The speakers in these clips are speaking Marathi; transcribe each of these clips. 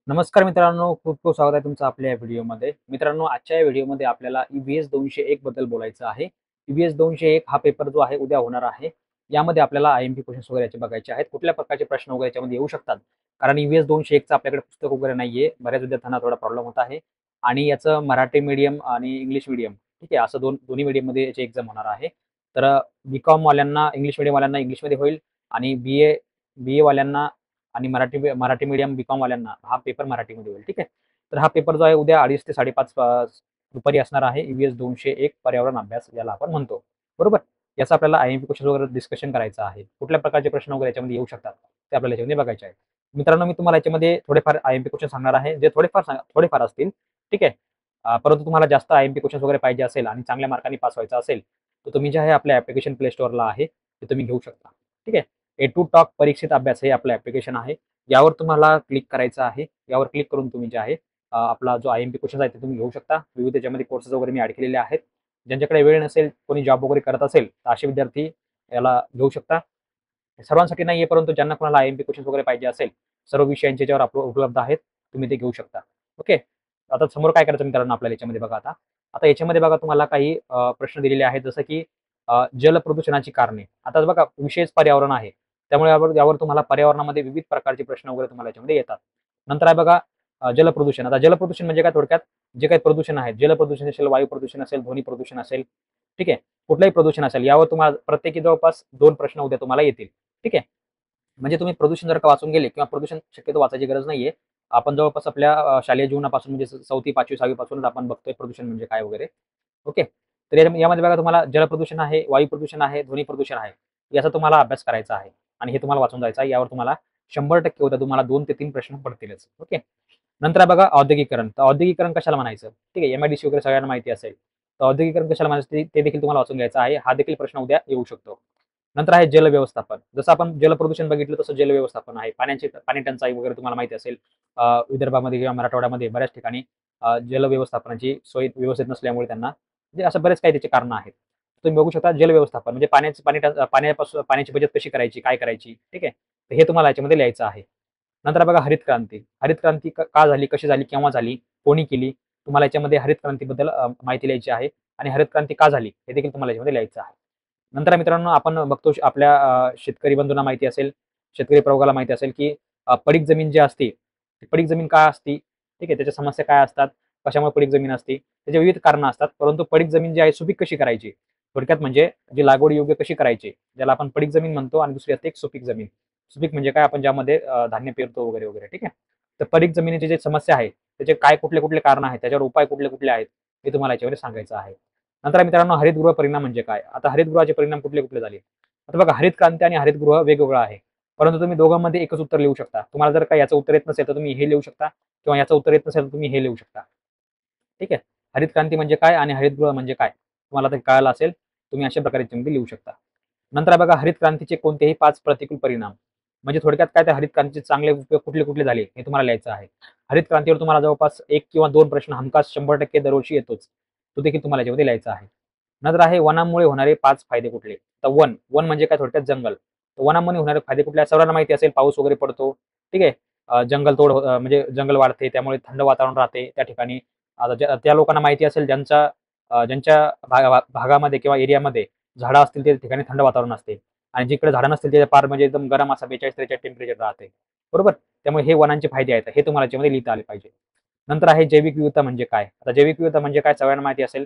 नमस्कार मित्रांनो, खूप खूप स्वागत आहे तुमचं आपल्या या व्हिडिओमध्ये. मित्रांनो, आजच्या या व्हिडिओमध्ये आपल्याला ई-व्ही-एस 201 बद्दल बोलायचं आहे. ई-व्ही-एस 201 हा पेपर जो आहे उद्या होणार आहे. यामध्ये आपल्याला आय-एम-पी क्वेश्चन्स वगैरे याचे बघायचे आहेत. कुठल्या प्रकारचे प्रश्न वगैरे याच्यामध्ये येऊ शकतात. कारण ई-व्ही-एस 201चं आपल्याकडे पुस्तक वगैरे नाहीये. बऱ्याच विद्यार्थ्यांना थोडा प्रॉब्लेम होत आहे आणि याचं मराठी मीडियम आणि इंग्लिश मीडियम ठीक आहे, असं दोन्ही मीडियममध्ये याची एक्झाम होणार आहे. तर बी-कॉम वाल्यांना इंग्लिश मीडियमवाल्यांना इंग्लिशमध्ये होईल आणि बी-ए वाल्यांना आणि मराठी मीडियम बी-कॉम वाल्यांना हा पेपर मराठीमध्ये होईल. ठीक आहे. तर हा पेपर जो आहे उद्या 2:30 ते 5:30 दुपारी असणार आहे. ई-व्ही-एस 201 पर्यावरण अभ्यास याला आपण म्हणतो. बरोबर? याचा आपल्याला आय-एम-पी क्वेश्चन वगैरे डिस्कशन करायचं आहे. कुठल्या प्रकारचे प्रश्न वगैरे याच्यामध्ये येऊ शकतात, ते आपल्याला याच्यामध्ये बघायचे आहे. मित्रांनो, मी तुम्हाला याच्यामध्ये थोडेफार आय-एम-पी क्वेश्चन सांगणार आहे, जे थोडेफार असतील. ठीक आहे. परंतु तुम्हाला जास्त आय-एम-पी क्वेश्चन वगैरे पाहिजे असेल आणि चांगल्या मार्कांनी पास व्हायचं असेल, तर तुम्ही जे आहे आपल्या ॲप्लिकेशन प्ले स्टोअरला आहे, ते तुम्ही घेऊ शकता. ठीक आहे. ए2 टॉक परीक्षित अभ्यास हे आपलं ॲप्लिकेशन आहे. यावर तुम्हाला क्लिक करायचं आहे. यावर क्लिक करून तुम्ही जे आहे आपला जो आय-एम-पी क्वेश्चन आहे ते तुम्ही घेऊ शकता. विविध त्याच्यामध्ये कोर्सेस वगैरे मी ॲड केलेले आहेत. ज्यांच्याकडे वेळ नसेल, कोणी जॉब वगैरे करत असेल, तर असे विद्यार्थी याला घेऊ शकता. सर्वांसाठी नाहीये, परंतु ज्यांना कोणाला आय-एम-पी क्वेश्चन वगैरे पाहिजे असेल, सर्व विषयांचे याच्यावर उपलब्ध आहेत. तुम्ही ते घेऊ शकता. ओके. आता समोर काय करायचं मित्रांनो आपल्याला याच्यामध्ये बघा आता. आता याच्यामध्ये बघा तुम्हाला काही प्रश्न दिलेले आहेत, जसं की जलप्रदूषणाची कारणे. आता बघा विषयच पर्यावरण आहे. त्यामुळे यावर तुम्हाला पर्यावरणामध्ये विविध प्रकारचे प्रश्न वगैरे तुम्हाला याच्यामध्ये येतात. नंतर आहे बघा जलप्रदूषण. आता जलप्रदूषण म्हणजे काय थोडक्यात जे काही प्रदूषण आहे, जलप्रदूषण असेल, वायू प्रदूषण असेल, ध्वनी प्रदूषण असेल, ठीक आहे. कुठलंही प्रदूषण असेल, यावर तुम्हाला प्रत्येकी जवळपास 2 प्रश्न उद्या तुम्हाला येतील. ठीक आहे. म्हणजे तुम्ही प्रदूषण जर का वाचून गेले किंवा प्रदूषण शक्यतो वाचायची गरज नाहीये. आपण जवळपास आपल्या शालेय जीवनापासून म्हणजे 4थी, 5वी, 6वी पासूनच आपण बघतोय प्रदूषण म्हणजे काय वगैरे. ओके. तर यामध्ये बघा तुम्हाला जलप्रदूषण आहे, वायू प्रदूषण आहे, ध्वनी प्रदूषण आहे. याचा तुम्हाला अभ्यास करायचा आहे आणि हे तुम्हाला वाचून जायचं आहे. यावर तुम्हाला 100% उद्या तुम्हाला 2 ते 3 प्रश्न पडतीलच. ओके. नंतर आहे बघा औद्योगिकरण. तर औद्योगिकरण कशाला म्हणायचं? ठीक आहे. एम-आय-डी-सी वगैरे सगळ्यांना माहिती असेल. तर औद्योगिकरण कशाला म्हणायचं ते देखील तुम्हाला वाचून घ्यायचं आहे. हा देखील प्रश्न उद्या येऊ शकतो. नंतर आहे जल व्यवस्थापन. जसं आपण जलप्रदूषण बघितलं तसं जल व्यवस्थापन आहे. पाणी टंचाई वगैरे तुम्हाला माहिती असेल. विदर्भामध्ये किंवा मराठवाड्यामध्ये बऱ्याच ठिकाणी जल व्यवस्थापनाची सोय व्यवस्थित नसल्यामुळे त्यांना म्हणजे असं बरेच काही त्याची कारणं आहेत. तुम्ही बघू शकता जल व्यवस्थापन म्हणजे पाण्यापासून पाण्याची बचत कशी करायची, काय करायची, ठीक आहे. तर हे तुम्हाला याच्यामध्ये लिहायचं आहे. नंतर बघा हरित क्रांती. हरित क्रांती का झाली, कशी झाली, केव्हा झाली, कोणी केली? तुम्हाला याच्यामध्ये हरित क्रांतीबद्दल माहिती लिहायची आहे आणि हरित क्रांती का झाली, हे देखील तुम्हाला याच्यामध्ये लिहायचं आहे. नंतर मित्रांनो आपण बघतो आपल्या शेतकरी बंधूंना माहिती असेल, शेतकरी प्रवर्गाला माहिती असेल, की पडीक जमीन जी असते, ती पडीक जमीन का असते? ठीक आहे. त्याच्या समस्या काय असतात? कशामुळे पडीक जमीन असते? त्याची विविध कारणं असतात. परंतु पडीक जमीन जी आहे सुपीक कशी करायची? थोडक्यात म्हणजे जी लागवड योग्य कशी करायची? ज्याला आपण पडीक जमीन म्हणतो आणि दुसरी असते एक सुपीक जमीन. सुपीक म्हणजे काय? आपण ज्यामध्ये धान्य पेरतो वगैरे, वगैरे. ठीक आहे. तर पडीक जमिनीची जी समस्या आहे, त्याचे काय कुठले-कुठले कारणं आहेत? त्याच्यावर उपाय कुठले-कुठले आहेत? हे तुम्हाला याच्यामध्ये सांगायचं आहे. नंतर मित्रांनो हरितगृह परिणाम म्हणजे काय? आता हरितगृहाचे परिणाम कुठले-कुठले झाले? आता बघा हरित क्रांती आणि हरितगृह वेगवेगळं आहे. परंतु तुम्ही दोघांमध्ये एकच उत्तर लिहू शकता. तुम्हाला जर काही याचं उत्तर येत नसेल, तर तुम्ही हे लिहू शकता किंवा याचं उत्तर येत नसेल, तर तुम्ही हे लिहू शकता. ठीक आहे. हरित क्रांती म्हणजे काय आणि हरितगृह म्हणजे काय? तुम्हाला ते कळालं असेल. तुम्ही अशा प्रकारे याच्यामध्ये लिहू शकता. नंतर बघा हरित क्रांतीचे कोणतेही 5 प्रतिकूल परिणाम. म्हणजे थोडक्यात काय त्या हरित क्रांतीचे चांगले उपयोग कुठले-कुठले झाले हे तुम्हाला लिहायचं आहे. हरित क्रांतीवर तुम्हाला जवळपास 1 किंवा 2 प्रश्न हमखास 100% दरवर्षी येतोच. तो देखील तुम्हाला याच्यामध्ये लिहायचा आहे. नंतर आहे वनांमुळे होणारे 5 फायदे कुठले? तर वन म्हणजे काय थोडक्यात जंगल. तर वनांमुळे होणारे फायदे कुठले आहेत? सर्वांना माहिती असेल पाऊस वगैरे पडतो. ठीक आहे. जंगलतोड म्हणजे जंगल वाढते त्यामुळे थंड वातावरण राहते त्या ठिकाणी. आता त्या लोकांना माहिती असेल ज्यांच्या भागामध्ये किंवा एरियामध्ये झाडं असतील त्या ठिकाणी थंड वातावरण असते आणि जिकडे झाडं नसतील ते फार म्हणजे एकदम गरम असा 42-43 टेम्परेचर राहते. बरोबर? त्यामुळे हे वनांचे फायदे आहेत. हे तुम्हाला याच्यामध्ये लिहिता आले पाहिजे. नंतर आहे जैविक विविधता म्हणजे काय? आता जैविक विविधता म्हणजे काय सगळ्यांना माहिती असेल.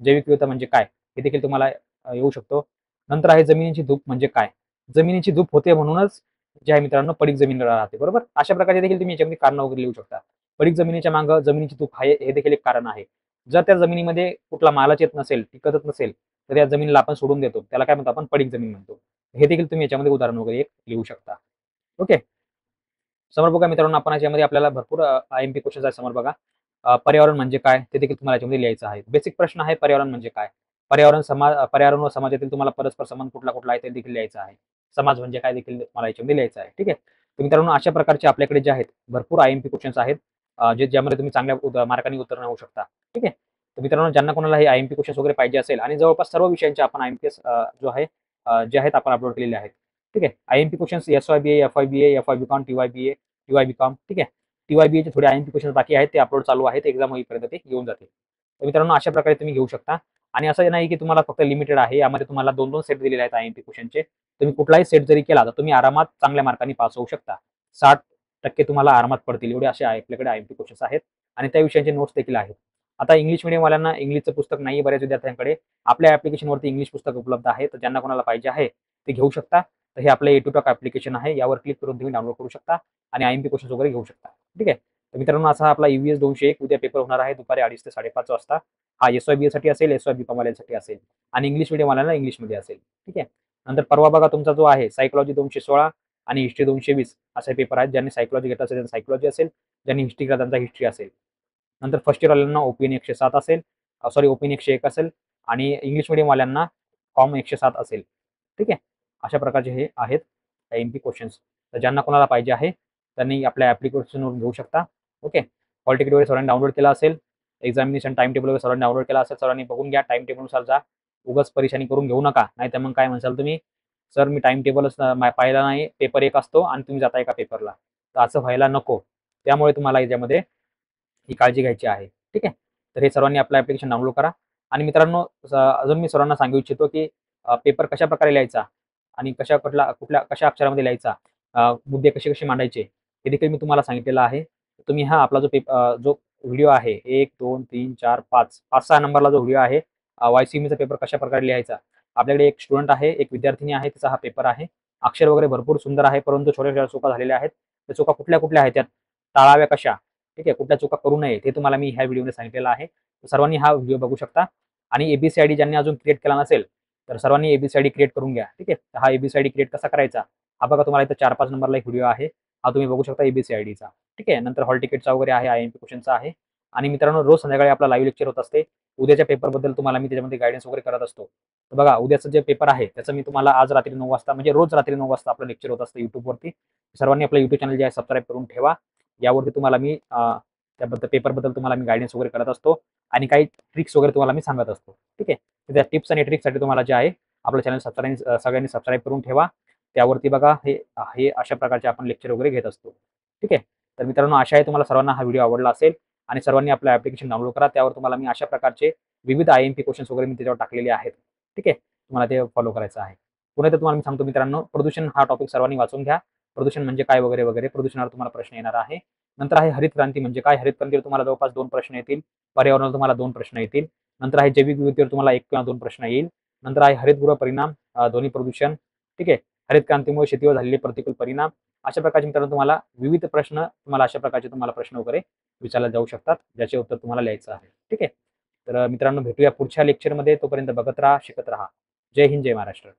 जैविक विविधता म्हणजे काय? हे देखील तुम्हाला येऊ शकतो. नंतर आहे जमिनीची धूप म्हणजे काय? जमिनीची धूप होते म्हणूनच जे आहे मित्रांनो पडीक जमीन राहते. बरोबर? अशा प्रकारे देखील तुम्ही याच्यामध्ये कारणं वगैरे लिहू शकता. पडीक जमिनीच्या मागे जमिनीची धूप आहे हे देखील एक कारण आहे. जर त्या जमिनीमध्ये कुठला मालच येत नसेल, टिकतच नसेल, तर त्या जमिनीला आपण सोडून देतो. त्याला काय म्हणतो आपण पडीक जमीन म्हणतो. हे देखील तुम्ही याच्यामध्ये उदाहरण वगैरे एक लिहू शकता. ओके. समोर बघा मित्रांनो आपण याच्यामध्ये आपल्याला भरपूर आय-एम-पी क्वेश्चन्स आहेत समोर बघा. पर्यावरण म्हणजे काय? ते देखील तुम्हाला याच्यामध्ये लिहायचं आहे. बेसिक प्रश्न आहे पर्यावरण म्हणजे काय? पर्यावरण व समाजातील तुम्हाला परस्पर संबंध कुठला-कुठला आहे ते देखील लिहायचं आहे. समाज म्हणजे काय देखील तुम्हाला याच्यामध्ये लिहायचं आहे. ठीक आहे. तर मित्रांनो अशा प्रकारचे आपल्याकडे जे आहेत भरपूर आय-एम-पी क्वेश्चन्स आहेत. ज्यामध्ये तुम्ही चांगल्या मार्कांनी उत्तीर्ण होऊ शकता. ठीक आहे. तर मित्रांनो ज्यांना कोणाला हे आय-एम-पी क्वेश्चन्स वगैरे पाहिजे असेल आणि जवळपास सर्व विषयांचे आपण आय-एम-पी-एस जो आहे जे आहेत आपण अपलोड केलेले आहेत. ठीक आहे. आय-एम-पी क्वेश्चन्स एस-वाय-बी-ए, एफ-वाय-बी-ए, एफ-वाय-बी-कॉम, टी-वाय-बी-ए, टी-वाय-बी-कॉम ठीक आहे. TYBA चे थोडे IMP क्वेश्चन बाकी आहेत, ते अपलोड चालू आहेत. एक्झाम होईपर्यंत ते येऊन जातील. तर मित्रांनो अशा प्रकारे तुम्ही घेऊ शकता. आणि असं नाही की तुम्हाला फक्त लिमिटेड आहे. यामध्ये तुम्हाला 2-2 सेट दिलेले आहेत IMP क्वेश्चनचे. तुम्ही कुठलाही सेट जरी केला, तर तुम्ही आरामात चांगल्या मार्कांनी पास होऊ शकता. 60% तुम्हाला आरामात पडतील एवढे असे आपल्याकडे IMP क्वेश्चन्स आहेत आणि त्या विषयांचे नोट्स देखील आहेत. आता इंग्लिश मीडियमवाल्यांना इंग्लिशचं पुस्तक नाही बऱ्याच विद्यार्थ्यांकडे. आपल्या ॲप्लिकेशनवरती इंग्लिश पुस्तक उपलब्ध आहे. तर ज्यांना कोणाला पाहिजे आहे ते घेऊ शकता. तर हे आपलं A2Talk ॲप्लिकेशन आहे. यावर क्लिक करून तुम्ही डाउनलोड करू शकता आणि IMP क्वेश्चन्स वगैरे घेऊ शकता. ठीक आहे. तर मित्रांनो असा आपला EVS 201 उद्या पेपर होणार आहे दुपारी 2:30 ते 5:30 वाजता. हा SYBA साठी असेल, SYBCom वाल्यांसाठी असेल आणि इंग्लिश मीडियमवाल्यांना इंग्लिशमध्ये असेल. ठीक आहे. नंतर परवा बघा तुमचा जो आहे सायकॉलॉजी 216 आणि हिस्ट्री 220 असे पेपर आहेत. ज्यांनी सायकॉलॉजी घेतलं असेल त्यांना सायकॉलॉजी असेल, ज्यांनी हिस्ट्री घेतला त्यांचा हिस्ट्री असेल. नंतर फर्स्ट इयरवाल्यांना ओपीएन 107 असेल, ओपीएन 101 असेल आणि इंग्लिश मीडियमवाल्यांना कॉम 107 असेल. ठीक आहे. अशा प्रकारचे हे आहेत IMP क्वेश्चन्स. तर ज्यांना कोणाला पाहिजे आहे त्यांनी आपल्या ॲप्लिकेशनवरून घेऊ शकता. ओके. हॉल तिकीट वगैरे सर्वांनी डाउनलोड केला असेल. एक्झामिनेशन टाईम टेबल वगैरे सर्वांनी डाउनलोड केला असेल. सर्वांनी बघून घ्या. टाईम टेबलनुसार जा. उगाच परेशानी करून घेऊ नका. नाहीतर मग काय म्हणसाल तुम्ही, "सर मी टाईम टेबलच पाहिला नाही. पेपर एक असतो आणि तुम्ही जाताय एका पेपरला." तर असं व्हायला नको. त्यामुळे तुम्हाला याच्यामध्ये ही काळजी घ्यायची आहे. ठीक आहे. तर हे सर्वांनी आपलं ॲप्लिकेशन डाउनलोड करा. आणि मित्रांनो अजून मी सर्वांना सांगू इच्छितो, की पेपर कशाप्रकारे लिहायचा आणि कुठल्या कशा अक्षरामध्ये लिहायचा, मुद्दे कसे-कसे मांडायचे हे देखील मी तुम्हाला सांगितलेलं आहे. तुम्ही हा आपला जो व्हिडिओ आहे 1, 2, 3, 4, 5, 5-6 नंबरला जो व्हिडिओ आहे YCMEचा पेपर कशाप्रकारे लिहायचा. आपल्याकडे एक स्टुडंट आहे, एक विद्यार्थिनी आहे, तिचा हा पेपर आहे. अक्षर वगैरे भरपूर सुंदर आहे, परंतु छोट्या-छोट्या चुका झालेल्या आहेत. त्या चुका कुठल्या-कुठल्या आहेत त्यात टाळाव्या कशा? ठीक आहे. कुठल्या चुका करू नये हे तुम्हाला मी ह्या व्हिडिओमध्ये सांगितलेलं आहे. सर्वांनी हा व्हिडिओ बघू शकता आणि ABCID ज्यांनी अजून क्रिएट केला नसेल, तर सर्वांनी ABCID क्रिएट करून घ्या. ठीक आहे. हा ABCID क्रिएट कसा करायचा? हा बघा तुम्हाला इथं 4-5 नंबरला एक व्हिडिओ आहे. हा तुम्ही बघू शकता ABCIDचा. ठीक आहे. नंतर हॉल तिकीटचा वगैरे आहे, IMP क्वेश्चनचा आहे. आणि मित्रांनो रोज संध्याकाळी आपला लाईव्ह लेक्चर होत असते. उद्याच्या पेपरबद्दल तुम्हाला मी त्याच्यामध्ये गाईडन्स वगैरे करत असतो. तर बघा उद्याचं जे पेपर आहे त्याचं मी तुम्हाला आज रात्री 9 वाजता म्हणजे रोज रात्री 9 वाजता आपलं लेक्चर होत असतं YouTubeवरती. सर्वांनी आपलं YouTube चॅनल जे आहे सबस्क्राईब करून ठेवा. यावरती तुम्हाला मी त्याबद्दल पेपरबद्दल तुम्हाला मी गाईडन्स वगैरे करत असतो आणि काही ट्रिक्स वगैरे तुम्हाला मी सांगत असतो. ठीक आहे. तर त्या टिप्स आणि ट्रिक्ससाठी तुम्हाला जे आहे आपलं चॅनल सगळ्यांनी सबस्क्राईब करून ठेवा. त्यावरती बघा हे हे अशा प्रकारचे आपण लेक्चर वगैरे घेत असतो. ठीक आहे. तर मित्रांनो आशा आहे तुम्हाला सर्वांना हा व्हिडिओ आवडला असेल आणि सर्वांनी आपलं ॲप्लिकेशन डाउनलोड करा. त्यावर तुम्हाला मी अशा प्रकारचे विविध IMP क्वेश्चन्स वगैरे मी त्याच्यावर टाकलेले आहेत. ठीक आहे. तुम्हाला ते फॉलो करायचं आहे. पुन्हा एकदा तुम्हाला मी सांगतो मित्रांनो, प्रदूषण हा टॉपिक सर्वांनी वाचून घ्या. प्रदूषण म्हणजे काय वगैरे, वगैरे. प्रदूषणावर तुम्हाला प्रश्न येणार आहे. नंतर आहे हरित क्रांती म्हणजे काय? हरित क्रांतीवर तुम्हाला जवळपास 2 प्रश्न येतील. पर्यावरणावर तुम्हाला 2 प्रश्न येतील. नंतर आहे जैविक विविधतेवर तुम्हाला 1 किंवा 2 प्रश्न येईल. नंतर आहे हरितगृह परिणाम, ध्वनी प्रदूषण. ठीक आहे. हरित क्रांतीमुळे शेतीवर झालेले प्रतिकूल परिणाम. अशा प्रकारचे मित्रांनो तुम्हाला विविध प्रश्न तुम्हाला अशा प्रकारचे तुम्हाला प्रश्न वगैरे विचारले जाऊ शकतात, ज्याचे उत्तर तुम्हाला लिहायचं आहे. ठीक आहे. तर मित्रांनो भेटूया पुढच्या लेक्चरमध्ये. तोपर्यंत बघत राहा, शिकत राहा. जय हिंद, जय महाराष्ट्र.